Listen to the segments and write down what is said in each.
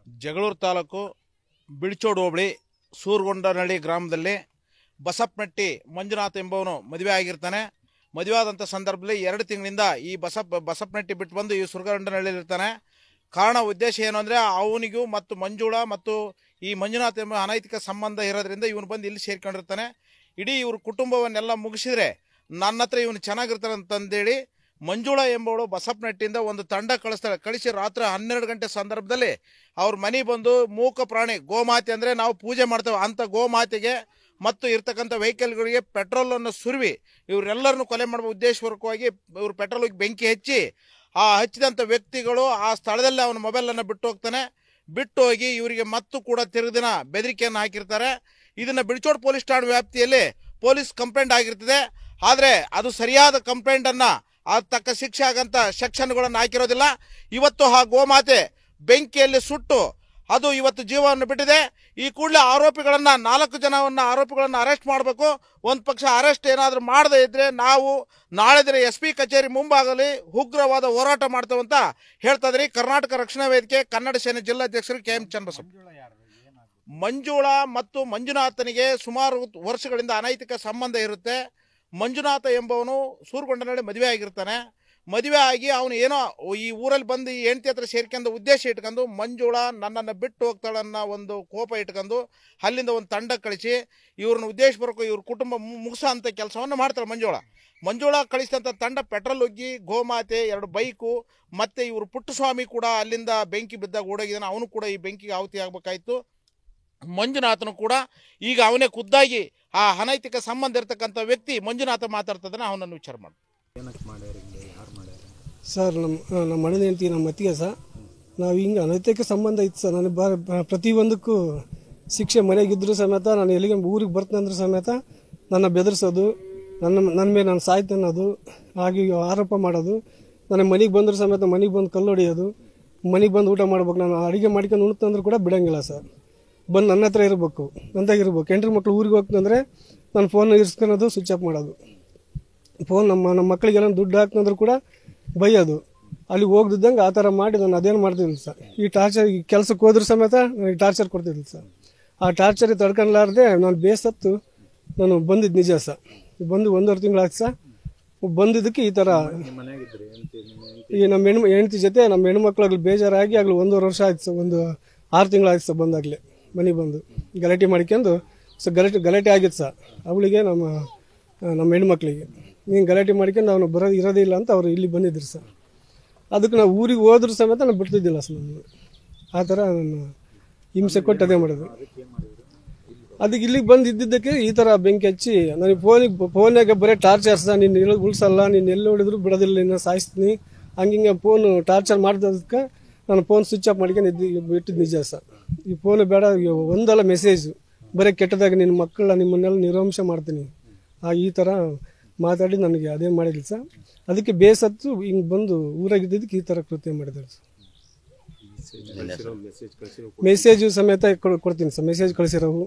ಜಗಳೂರು ತಾಲೂಕು ಬಿಳ್ಚೋಡು ಹೋಬಳಿ ಸೂರಗೊಂಡನಹಳ್ಳಿ ಗ್ರಾಮದಲ್ಲಿ ಬಸಪ್ಪನಟ್ಟಿ ಮಂಜುನಾಥ್ ಎಂಬವನು ಮದುವೆ ಆಗಿರ್ತಾನೆ. ಮದುವೆ ಆದಂಥ ಸಂದರ್ಭದಲ್ಲಿ 2 ತಿಂಗಳಿಂದ ಈ ಬಸಪ್ಪನಟ್ಟಿ ಬಿಟ್ಟು ಬಂದು ಈ ಸೂರಗೊಂಡನಹಳ್ಳಿಯಲ್ಲಿ ಇರ್ತಾನೆ. ಕಾರಣ ಉದ್ದೇಶ ಏನು ಅಂದರೆ ಅವನಿಗೂ ಮತ್ತು ಮಂಜುಳಾ ಮತ್ತು ಈ ಮಂಜುನಾಥ್ ಎಂಬ ಅನೈತಿಕ ಸಂಬಂಧ ಇರೋದ್ರಿಂದ ಇವನು ಬಂದು ಇಲ್ಲಿ ಸೇರ್ಕೊಂಡಿರ್ತಾನೆ. ಇಡೀ ಇವ್ರ ಕುಟುಂಬವನ್ನೆಲ್ಲ ಮುಗಿಸಿದ್ರೆ ನನ್ನ ಹತ್ರ ಇವನು ಚೆನ್ನಾಗಿರ್ತಾನೆ ಅಂತಂದೇಳಿ ಮಂಜುಳಾ ಎಂಬವಳು ಬಸಪ್ಪನಟ್ಟಿಯಿಂದ ಒಂದು ತಂಡ ಕಳಿಸ್ತಾಳೆ. ಕಳಿಸಿ ರಾತ್ರಿ 12 ಗಂಟೆ ಸಂದರ್ಭದಲ್ಲಿ ಅವ್ರ ಮನೆ ಬಂದು ಮೂಕ ಪ್ರಾಣಿ ಗೋಮಾತೆ ಅಂದರೆ ನಾವು ಪೂಜೆ ಮಾಡ್ತೇವೆ ಅಂಥ ಗೋಮಾತೆಗೆ ಮತ್ತು ಇರ್ತಕ್ಕಂಥ ವೆಹಿಕಲ್ಗಳಿಗೆ ಪೆಟ್ರೋಲನ್ನು ಸುರಿವಿ ಇವರೆಲ್ಲರನ್ನು ಕೊಲೆ ಮಾಡುವ ಉದ್ದೇಶಪೂರ್ವಕವಾಗಿ ಇವರು ಪೆಟ್ರೋಲ್ಗೆ ಬೆಂಕಿ ಹಚ್ಚಿ ಆ ಹಚ್ಚಿದಂಥ ವ್ಯಕ್ತಿಗಳು ಆ ಸ್ಥಳದಲ್ಲಿ ಅವನ ಮೊಬೈಲನ್ನು ಬಿಟ್ಟು ಹೋಗ್ತಾನೆ. ಬಿಟ್ಟು ಹೋಗಿ ಇವರಿಗೆ ಮತ್ತು ಕೂಡ ತಿರುಗಿದಿನ ಬೆದರಿಕೆಯನ್ನು ಹಾಕಿರ್ತಾರೆ. ಇದನ್ನು ಬಿಳ್ಚೋಡು ಪೊಲೀಸ್ ಠಾಣೆ ವ್ಯಾಪ್ತಿಯಲ್ಲಿ ಪೊಲೀಸ್ ಕಂಪ್ಲೇಂಟ್ ಆಗಿರ್ತದೆ. ಆದರೆ ಅದು ಸರಿಯಾದ ಕಂಪ್ಲೇಂಟನ್ನು ಅದು ತಕ್ಕ ಶಿಕ್ಷೆ ಆಗಂತ ಸೆಕ್ಷನ್ಗಳನ್ನು ಹಾಕಿರೋದಿಲ್ಲ. ಇವತ್ತು ಆ ಗೋಮಾತೆ ಬೆಂಕಿಯಲ್ಲಿ ಸುಟ್ಟು ಅದು ಇವತ್ತು ಜೀವವನ್ನು ಬಿಟ್ಟಿದೆ. ಈ ಕೂಡಲೇ ಆರೋಪಿಗಳನ್ನು 4 ಜನವನ್ನು ಆರೋಪಿಗಳನ್ನು ಅರೆಸ್ಟ್ ಮಾಡಬೇಕು. ಒಂದು ಪಕ್ಷ ಅರೆಸ್ಟ್ ಏನಾದರೂ ಮಾಡದೇ ಇದ್ದರೆ ನಾವು ನಾಳೆ ದಿನ SP ಕಚೇರಿ ಮುಂಭಾಗದಲ್ಲಿ ಉಗ್ರವಾದ ಹೋರಾಟ ಮಾಡ್ತೇವೆ ಅಂತ ಹೇಳ್ತಾ ಇದ್ರಿ. ಕರ್ನಾಟಕ ರಕ್ಷಣಾ ವೇದಿಕೆ ಕನ್ನಡ ಸೇನೆ ಜಿಲ್ಲಾಧ್ಯಕ್ಷರು KM ಚನ್ನಬಸಪ್ಪ. ಮಂಜುಳಾ ಮತ್ತು ಮಂಜುನಾಥನಿಗೆ ಸುಮಾರು ವರ್ಷಗಳಿಂದ ಅನೈತಿಕ ಸಂಬಂಧ ಇರುತ್ತೆ. ಮಂಜುನಾಥ ಎಂಬವನು ಸೂರಗೊಂಡನಹಳ್ಳಿ ಮದುವೆ ಆಗಿರ್ತಾನೆ. ಮದುವೆ ಆಗಿ ಅವನು ಏನೋ ಈ ಊರಲ್ಲಿ ಬಂದು ಈ ಹೆಂಡತಿ ಹತ್ರ ಸೇರ್ಕೊಂಡು ಉದ್ದೇಶ ಇಟ್ಕೊಂಡು ಮಂಜುಳಾ ನನ್ನನ್ನು ಬಿಟ್ಟು ಹೋಗ್ತಾಳನ್ನ ಒಂದು ಕೋಪ ಇಟ್ಕೊಂಡು ಅಲ್ಲಿಂದ ಒಂದು ತಂಡ ಕಳಿಸಿ ಇವ್ರನ್ನ ಉದ್ದೇಶಪೂರ್ವಕ ಇವ್ರ ಕುಟುಂಬ ಮುಗಿಸೋ ಅಂಥ ಕೆಲಸವನ್ನು ಮಾಡ್ತಾಳೆ ಮಂಜುಳಾ ಕಳಿಸಿದಂಥ ತಂಡ ಪೆಟ್ರೋಲ್ ಉಗ್ಗಿ ಗೋಮಾತೆ 2 ಬೈಕು ಮತ್ತು ಇವರು ಪುಟ್ಟಸ್ವಾಮಿ ಕೂಡ ಅಲ್ಲಿಂದ ಬೆಂಕಿ ಬಿದ್ದಾಗ ಓಡೋಗಿದ್ದಾನೆ. ಅವನು ಕೂಡ ಈ ಬೆಂಕಿಗೆ ಆಹುತಿ ಆಗಬೇಕಾಯಿತು. ಮಂಜುನಾಥನು ಕೂಡ ಈಗ ಅವನೇ ಖುದ್ದಾಗಿ ಆ ಅನೈತಿಕ ಸಂಬಂಧ ಇರ್ತಕ್ಕಂಥ ವ್ಯಕ್ತಿ ಮಂಜುನಾಥ ಮಾತಾಡ್ತದಾನೆ. ಅವನನ್ನು ವಿಚಾರ ಮಾಡಿ ಸರ್, ನಮ್ಮ ಮನೆ ಹೆಂಡತಿ ನಮ್ಮ ಅತ್ತಿಗೆ ಸರ್, ನಾವು ಹಿಂಗೆ ಅನೈತಿಕ ಸಂಬಂಧ ಇತ್ತು ಸರ್. ನನಗೆ ಪ್ರತಿಯೊಂದಕ್ಕೂ ಶಿಕ್ಷೆ ಮನೆಗಿದ್ರು ಸಮೇತ ನಾನು ಎಲ್ಲಿಗೆ ಊರಿಗೆ ಬರ್ತೀನಿ ಅಂದ್ರೆ ಸಮೇತ ನನ್ನ ಬೆದರಿಸೋದು, ನನ್ನ ಮೇಲೆ ನಾನು ಸಾಯ್ತು ಅನ್ನೋದು, ಹಾಗೆ ಆರೋಪ ಮಾಡೋದು. ನನಗೆ ಮನೆಗೆ ಬಂದರೂ ಸಮೇತ ಮನೆಗೆ ಬಂದು ಕಲ್ಲು ಹೊಡೆಯೋದು, ಮನೆಗೆ ಬಂದು ಊಟ ಮಾಡ್ಬೇಕು. ನಾನು ಅಡುಗೆ ಮಾಡ್ಕೊಂಡು ಉಣ್ತಂದ್ರೆ ಕೂಡ ಬಿಡೋಂಗಿಲ್ಲ ಸರ್. ಬಂದು ನನ್ನ ಹತ್ರ ಇರಬೇಕು, ನಂದಾಗಿರ್ಬೇಕು. ಹೆಂಡ್ರಿ ಮಕ್ಳು ಊರಿಗೆ ಹೋಗ್ತಂದ್ರೆ ನಾನು ಫೋನ್ ಇರಿಸ್ಕೊಳೋದು, ಸ್ವಿಚ್ ಆಫ್ ಮಾಡೋದು. ಫೋನ್ ನಮ್ಮ ಮಕ್ಕಳಿಗೆಲ್ಲ ದುಡ್ಡು ಹಾಕ್ತಂದ್ರೆ ಕೂಡ ಬೈಯೋದು. ಅಲ್ಲಿ ಹೋಗ್ದಿದ್ದಂಗೆ ಆ ಥರ ಮಾಡಿ ನಾನು ಅದೇನು ಮಾಡ್ತಿದ್ದಿಲ್ಲ ಸರ್. ಈ ಟಾರ್ಚರ್ ಕೆಲಸಕ್ಕೆ ಹೋದ್ರೂ ಸಮೇತ ನನಗೆ ಟಾರ್ಚರ್ ಕೊಡ್ತಿದ್ದಿಲ್ಲ ಸರ್. ಆ ಟಾರ್ಚರಿಗೆ ತಡ್ಕೊಲಾರ್ದೆ ನಾನು ಬೇಸತ್ತು ನಾನು ಬಂದಿದ್ದು ನಿಜ ಸರ್. ಬಂದು 1.5 ತಿಂಗಳಾಯ್ತು ಸರ್. ಬಂದಿದ್ದಕ್ಕೆ ಈ ಥರ ಈ ನಮ್ಮ ಹೆಂಡತಿ ಜೊತೆ ನಮ್ಮ ಹೆಣ್ಮಕ್ಳಾಗ್ಲಿ ಬೇಜಾರಾಗಿ ಆಗಲಿ 1.5 ವರ್ಷ ಆಯ್ತು ಸರ್. ಒಂದು 6 ತಿಂಗಳಾಯ್ತು ಸರ್ ಬಂದಾಗಲೇ ಮನೆಗೆ ಬಂದು ಗಲಾಟೆ ಮಾಡ್ಕೊಂಡು ಸೊ ಗಲಾಟೆ ಆಗಿತ್ತು ಸರ್. ಅವಳಿಗೆ ನಮ್ಮ ಹೆಣ್ಮಕ್ಳಿಗೆ ನೀನು ಗಲಾಟೆ ಮಾಡ್ಕೊಂಡು ಅವನು ಇರೋದೇ ಇಲ್ಲ ಅಂತ ಅವರು ಇಲ್ಲಿ ಬಂದಿದ್ರು ಸರ್. ಅದಕ್ಕೆ ನಾವು ಊರಿಗೆ ಹೋದ್ರೂ ಸಮೇತ ನಾನು ಬಿಡ್ತಿದ್ದಿಲ್ಲ ಸರ್. ನಾನು ಆ ಥರ ನಾನು ಹಿಂಸೆ ಕೊಟ್ಟು ಅದೇ ಮಾಡೋದು. ಅದಕ್ಕೆ ಇಲ್ಲಿಗೆ ಬಂದು ಇದ್ದಿದ್ದಕ್ಕೆ ಈ ಥರ ಬೆಂಕಿ ಹಚ್ಚಿ ನನಗೆ ಫೋನಾಗ ಬರೀ ಟಾರ್ಚರ್ ಸರ್. ನೀನು ಉಳಿಸಲ್ಲ, ನೀನು ಎಲ್ಲಿ ಹೊಡಿದ್ರು ಬಿಡೋದಿಲ್ಲ, ನಿನ್ನ ಸಾಯಿಸ್ತೀನಿ ಹಂಗಿಂಗೆ ಫೋನು ಟಾರ್ಚರ್ ಮಾಡಿದಕ್ಕೆ ನಾನು ಫೋನ್ ಸ್ವಿಚ್ ಆಫ್ ಮಾಡ್ಕೊಂಡು ಬಿಟ್ಟಿದ್ದು ನಿಜ ಸರ್. ಈ ಫೋನು ಬೇಡ, ಒಂದಲ್ಲ ಮೆಸೇಜು ಬರೀ ಕೆಟ್ಟದಾಗ ನಿನ್ನ ಮಕ್ಕಳ ನಿಮ್ಮನ್ನೆಲ್ಲ ನಿರ್ವಂಶ ಮಾಡ್ತೀನಿ ಈ ಥರ ಮಾತಾಡಿ ನನಗೆ ಅದೇನು ಮಾಡಿಲ್ಲ ಸರ್. ಅದಕ್ಕೆ ಬೇಸತ್ತು ಹಿಂಗೆ ಬಂದು ಊರಾಗಿದ್ದಕ್ಕೆ ಈ ಥರ ಕೃತ್ಯ ಮಾಡಿದ್ದಾರೆ ಸರ್. ಮೆಸೇಜು ಸಮೇತ ಕೊಡ್ತೀನಿ ಸರ್. ಮೆಸೇಜ್ ಕಳಿಸಿರೋವು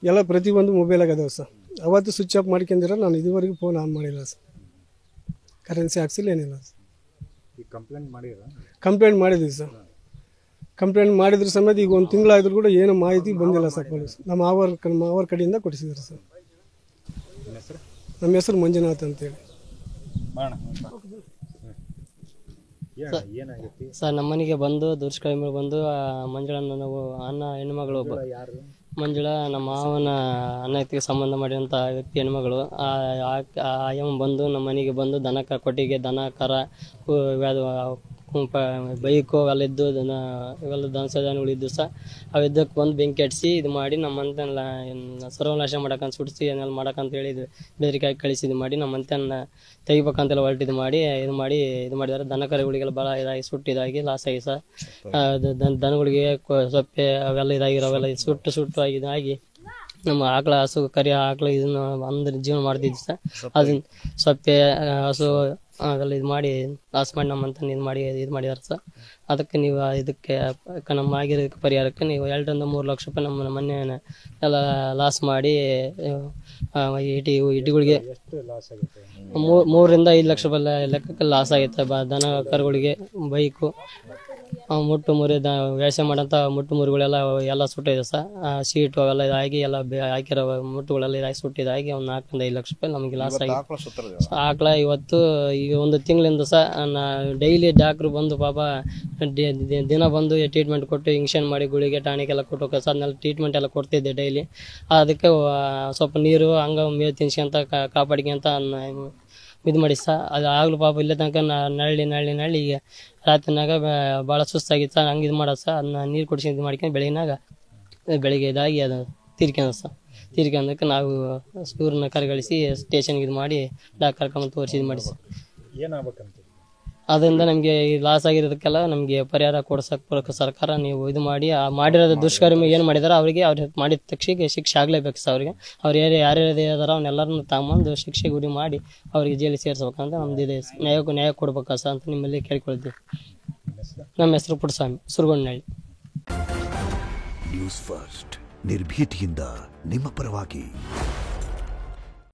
ಎಲ್ಲ ಪ್ರತಿಯೊಂದು ಮೊಬೈಲಾಗ ಅದಾವೆ ಸರ್. ಅವತ್ತು ಸ್ವಿಚ್ ಆಫ್ ಮಾಡ್ಕೊಂಡಿರೋ ನಾನು ಇದುವರೆಗೂ ಫೋನ್ ಆನ್ ಮಾಡಿಲ್ಲ ಸರ್. ಕರೆನ್ಸಿ ಹಾಕ್ಸಿಲ್ಲ, ಏನಿಲ್ಲ ಸರ್. ಕಂಪ್ಲೇಂಟ್ ಮಾಡಿದ್ವಿ ಸರ್. ಕಂಪ್ಲೇಂಟ್ ಮಾಡಿದ್ರ ಸಮೇತ ಈಗ 1 ತಿಂಗಳಾದ್ರೂ ಕೂಡ ಏನು ಮಾಹಿತಿ ಬಂದಿಲ್ಲ ಸರ್. ಪೊಲೀಸ್ ನಮ್ಮ ಮಾವರ ಕಡೆಯಿಂದ ಕೊಡಿಸಿದ್ರು ಸರ್. ನಮ್ಮ ಹೆಸರು ಮಂಜುನಾಥ್ ಅಂತೇಳಿ ಸರ್. ನಮ್ಮ ಮನೆಗೆ ಬಂದು ದುರ್ಸ್ಕಳಿ ಮೇಲೆ ಬಂದು ಮಂಜುಳನ್ನ ನಾವು ಹೆಣ್ಮಗಳು ಮಂಜುಳಾ ನಮ್ಮ ಮಾವನ ಅನೈತಿಕ ಸಂಬಂಧ ಮಾಡಿದಂಥ ವ್ಯಕ್ತಿ ಹೆಣ್ಮಗಳು. ಆ ಬಂದು ನಮ್ಮ ಮನೆಗೆ ಬಂದು ಕೊಟ್ಟಿಗೆ ದನ ಕರ ಬೈಕು ಅವೆಲ್ಲ ಇದ್ದು ಇವೆಲ್ಲ ಧನಸಧಾನಗಳಿದ್ದು ಸಹ ಅವಿದ್ದಕ್ಕೆ ಬಂದು ಬೆಂಕಿ ಹಚ್ಚಿಸಿ ಇದು ಮಾಡಿ ನಮ್ಮಂತೆಲ್ಲ ಸರ್ವನಾಶ ಮಾಡಕ್ಕಂತ ಸುಡಿಸಿ ಏನೆಲ್ಲ ಮಾಡಕ್ಕಂತ ಹೇಳಿದ್ವಿ. ಬೆದರಿಕೆ ಹಾಕಿ ಕಳಿಸಿ ಇದು ಮಾಡಿ ನಮ್ಮಂತೆಲ್ಲ ತೆಗಿಬೇಕಂತೆಲ್ಲ ಹೊರಟಿದ್ದು ಮಾಡಿ ಇದು ಮಾಡಿದ್ದಾರೆ. ದನ ಕರುಗಳಿಗೆಲ್ಲ ಭಾಳ ಇದಾಗಿ ಸುಟ್ಟಿದಾಗಿ ಲಾಸ್ ಆಗಿ ಸರ್. ದನಗಳಿಗೆ ಸೊಪ್ಪೆ ಅವೆಲ್ಲ ಇದಾಗಿರೋವೆಲ್ಲ ಸುಟ್ಟು ಇದಾಗಿ ನಮ್ಮ ಆಕಳ ಹಸು ಕರಿ ಆಕಳ ಇದನ್ನ ಅಂದ್ರೆ ಜೀವನ ಮಾಡ್ತಿದ್ವಿ ಸರ್. ಅದನ್ನ ಸೊಪ್ಪೆ ಹಸು ಅವೆಲ್ಲ ಇದು ಮಾಡಿ ಲಾಸ್ ಮಾಡಿ ನಮ್ಮಂತ ಇದು ಮಾಡಿದಾರೆ ಸರ್. ಅದಕ್ಕೆ ನೀವು ಇದಕ್ಕೆ ನಮ್ಮ ಆಗಿರೋದಕ್ಕೆ ಪರಿಹಾರಕ್ಕೆ ನೀವು 2 ರಿಂದ 3 ಲಕ್ಷ ರೂಪಾಯಿ ನಮ್ಮ ಮೊನ್ನೆ ಎಲ್ಲ ಲಾಸ್ ಮಾಡಿ ಇಟಿಗಳಿಗೆ 3 ರಿಂದ 5 ಲಕ್ಷ ರೂಪಾಯಿ ಲೆಕ್ಕಕ್ಕೆ ಲಾಸ್ ಆಗೈತೆ. ದನ ಕರುಗಳಿಗೆ ಬೈಕು ಮುಟ್ಟು ಮುರಿದ ವ್ಯವಸಾಯ ಮಾಡೋಂಥ ಮುಟ್ಟು ಮುರಿಗಳೆಲ್ಲ ಎಲ್ಲ ಸುಟ್ಟಿದೆ ಸರ್. ಸೀಟು ಅವೆಲ್ಲ ಇದಾಗಿ ಎಲ್ಲ ಹಾಕಿರೋ ಮುಟ್ಟುಗಳೆಲ್ಲ ಇದಾಗಿ ಸುಟ್ಟಿದಾಗಿ ಒಂದು 4 5 ಲಕ್ಷ ರೂಪಾಯಿ ನಮಗೆ ಲಾಸ್ ಆಗಿ ಆಕಳ ಸುತ್ತರಿದೆ. ಆಕಳ ಇವತ್ತು ಈಗ ಒಂದು ತಿಂಗಳಿಂದ ಸಹ ಡೈಲಿ ಡಾಕ್ಟ್ರು ಬಂದು ಪಾಪ ದಿನ ಬಂದು ಟ್ರೀಟ್ಮೆಂಟ್ ಕೊಟ್ಟು ಇಂಜೆಕ್ಷನ್ ಮಾಡಿ ಗುಳಿಗೆ ಟಾನಿಕ್ ಎಲ್ಲ ಕೊಟ್ಟು ಸರ್ ಅದನ್ನೆಲ್ಲ ಟ್ರೀಟ್ಮೆಂಟ್ ಎಲ್ಲ ಕೊಡ್ತಿದ್ದೆ ಡೈಲಿ. ಅದಕ್ಕೆ ಸ್ವಲ್ಪ ನೀರು ಹಂಗೆ ಮೇವು ತಿನ್ಸ್ಕೊಂತ ಕಾಪಾಡ್ಕೊಂತ ಇದು ಮಾಡಿ ಸರ್. ಅದು ಆಗಲೂ ಪಾಪ ಇಲ್ಲೇ ತನಕ ನಳ್ಳಿ ಈಗ ರಾತ್ರಿನಾಗ ಭಾಳ ಸುಸ್ತಾಗಿತ್ತು ಸರ್. ಹಂಗೆ ಇದು ಮಾಡೋದು ಸರ್. ಅದನ್ನ ನೀರು ಕುಡಿಸಿ ಇದು ಮಾಡ್ಕೊಂಡು ಬೆಳಿಗ್ಗೆ ಇದಾಗಿ ಅದು ತೀರ್ಕೊಂಡಕ್ಕೆ ನಾವು ಇವ್ರನ್ನ ಕರೆಗಳಿಸಿ ಸ್ಟೇಷನ್ಗೆ ಇದು ಮಾಡಿ ಡಾಕ್ಟರ್ ಕರ್ಕೊಂಡು ತೋರಿಸಿ ಇದು ಮಾಡಿ ಸರ್. ಅದರಿಂದ ನಮಗೆ ಲಾಸ್ ಆಗಿರೋದಕ್ಕೆಲ್ಲ ನಮಗೆ ಪರಿಹಾರ ಕೊಡ್ಸಕ್ಕೆ ಸರ್ಕಾರ ನೀವು ಇದು ಮಾಡಿ ಮಾಡಿರೋದು ದುಷ್ಕರ್ಮ ಏನು ಮಾಡಿದಾರೋ ಅವ್ರಿಗೆ ಮಾಡಿದ ತಕ್ಷಣ ಶಿಕ್ಷೆ ಆಗಲೇಬೇಕು ಸರ್. ಅವ್ರು ಯಾರ್ಯಾರು ಇದಾರೋ ಅವನ್ನೆಲ್ಲರನ್ನು ತಗೊಂಬಂದು ಶಿಕ್ಷೆ ಗುರಿ ಮಾಡಿ ಅವ್ರಿಗೆ ಜೈಲಿಗೆ ಸೇರಿಸ್ಬೇಕಂತ ನಮ್ದು ಇದೆ. ನ್ಯಾಯ ಕೊಡ್ಬೇಕಾ ಸರ್ ಅಂತ ನಿಮ್ಮಲ್ಲಿ ಕೇಳ್ಕೊಳ್ತೀವಿ. ನಮ್ಮ ಹೆಸರು ಪುಟ್ಟಸ್ವಾಮಿ, ಸುರಗೊಂಡನಹಳ್ಳಿ. ನ್ಯೂಸ್ ಫಸ್ಟ್ ನಿರ್ಭೀತಿಯಿಂದ ನಿಮ್ಮ ಪರವಾಗಿ.